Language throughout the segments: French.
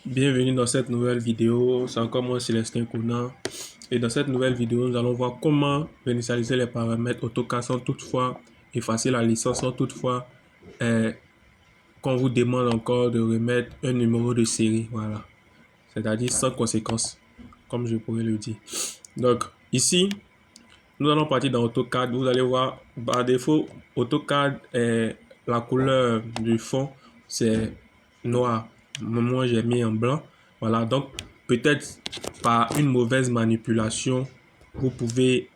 Bienvenue dans cette nouvelle vidéo, c'est encore moi Célestin Conan et dans cette nouvelle vidéo nous allons voir comment réinitialiser les paramètres AutoCAD sans toutefois effacer la licence, sans toutefois qu'on vous demande encore de remettre un numéro de série, voilà, c'est-à-dire sans conséquence, comme je pourrais le dire. Donc ici, nous allons partir dans AutoCAD, vous allez voir, par défaut, AutoCAD, la couleur du fond, c'est noir. Moi, j'ai mis en blanc. Voilà, donc peut-être par une mauvaise manipulation, vous pouvez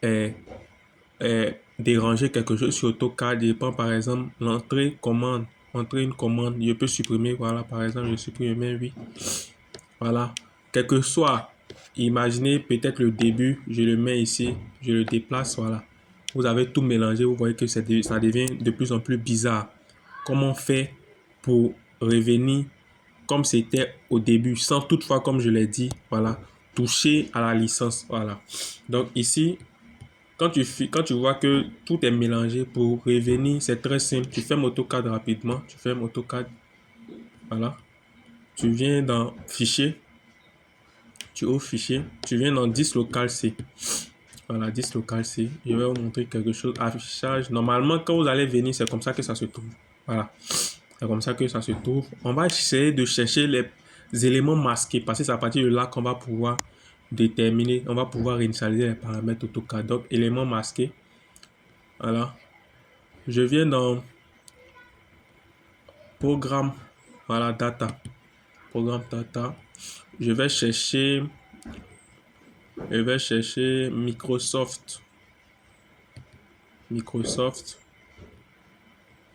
déranger quelque chose sur AutoCAD. Je prends par exemple l'entrée commande. Entrer une commande, je peux supprimer. Voilà, par exemple, je supprime, oui. Voilà, quel que soit, imaginez peut-être le début, je le mets ici, je le déplace, voilà. Vous avez tout mélangé, vous voyez que ça devient de plus en plus bizarre. Comment on fait pour revenir comme c'était au début, sans toutefois, comme je l'ai dit, voilà, toucher à la licence, voilà. Donc ici, quand tu vois que tout est mélangé, pour revenir, c'est très simple. Tu fermes AutoCAD rapidement, tu fermes AutoCAD, voilà. Tu viens dans Fichier, tu ouvres Fichier, tu viens dans Dislocal C. Voilà, Dislocal C. Je vais vous montrer quelque chose. Affichage. Normalement, quand vous allez venir, c'est comme ça que ça se trouve. Voilà. C'est comme ça que ça se trouve. On va essayer de chercher les éléments masqués parce que c'est à partir de là qu'on va pouvoir déterminer, on va pouvoir réinitialiser les paramètres AutoCAD. Donc, éléments masqués. Voilà. Je viens dans Programme. Voilà, Data. Programme Data. Je vais chercher Microsoft. Microsoft.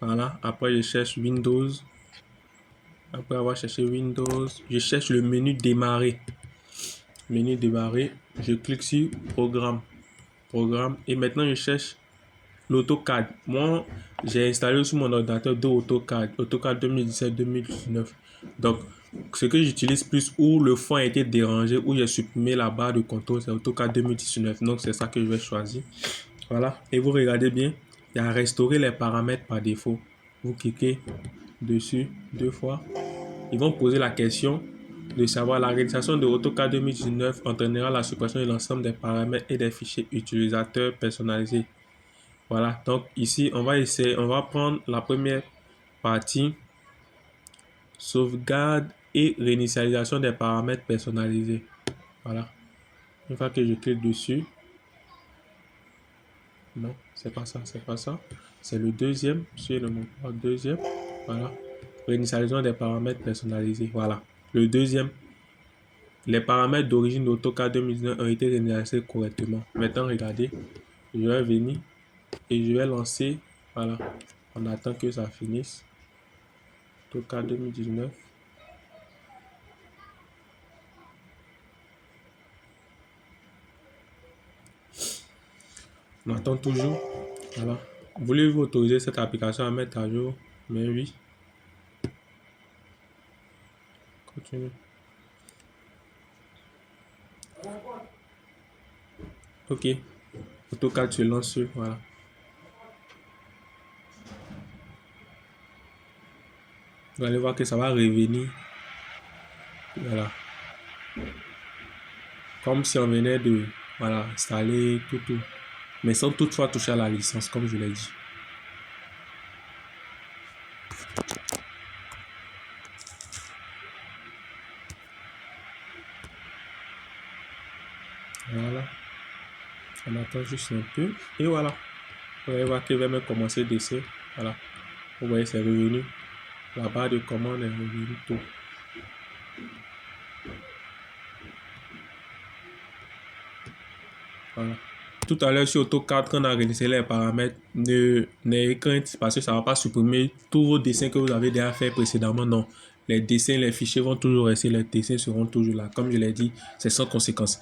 Voilà. Après, je cherche Windows. Après avoir cherché Windows, je cherche le menu démarrer. Menu démarrer. Je clique sur Programme. Programme. Et maintenant, je cherche l'AutoCAD. Moi, j'ai installé sur mon ordinateur deux AutoCAD. AutoCAD 2017-2019. Donc, ce que j'utilise plus, où le fond a été dérangé, où j'ai supprimé la barre de contrôle, c'est AutoCAD 2019. Donc, c'est ça que je vais choisir. Voilà. Et vous regardez bien, il y a restaurer les paramètres par défaut. Vous cliquez dessus deux fois. Ils vont poser la question de savoir la réalisation de AutoCAD 2019 entraînera la suppression de l'ensemble des paramètres et des fichiers utilisateurs personnalisés. Voilà, donc ici, on va prendre la première partie, sauvegarde et réinitialisation des paramètres personnalisés. Voilà, une fois que je clique dessus, non, c'est pas ça, c'est pas ça. C'est le deuxième, sur le mot deuxième, voilà, réinitialisation des paramètres personnalisés. Voilà, le deuxième. Les paramètres d'origine d'AutoCAD 2019 ont été réinitialisés correctement. Maintenant, regardez, je vais venir et je vais lancer. Voilà, on attend que ça finisse. AutoCAD 2019. On attend toujours. Voilà. Voulez-vous autoriser cette application à mettre à jour? Mais oui. Continue. Ok. AutoCAD se lance. Voilà. Vous allez voir que ça va revenir. Voilà. Comme si on venait de installer tout. Mais sans toutefois toucher à la licence, comme je l'ai dit. Voilà. On attend juste un peu. Et voilà. Vous allez voir qu'il va même commencer d'essai. Voilà. Vous voyez, c'est revenu. La barre de commande est revenue tout. Voilà. Tout à l'heure sur AutoCAD, quand on a réalisé les paramètres, n'ayez crainte parce que ça ne va pas supprimer tous vos dessins que vous avez déjà fait précédemment. Non. Les dessins, les fichiers vont toujours rester, les dessins seront toujours là. Comme je l'ai dit, c'est sans conséquence.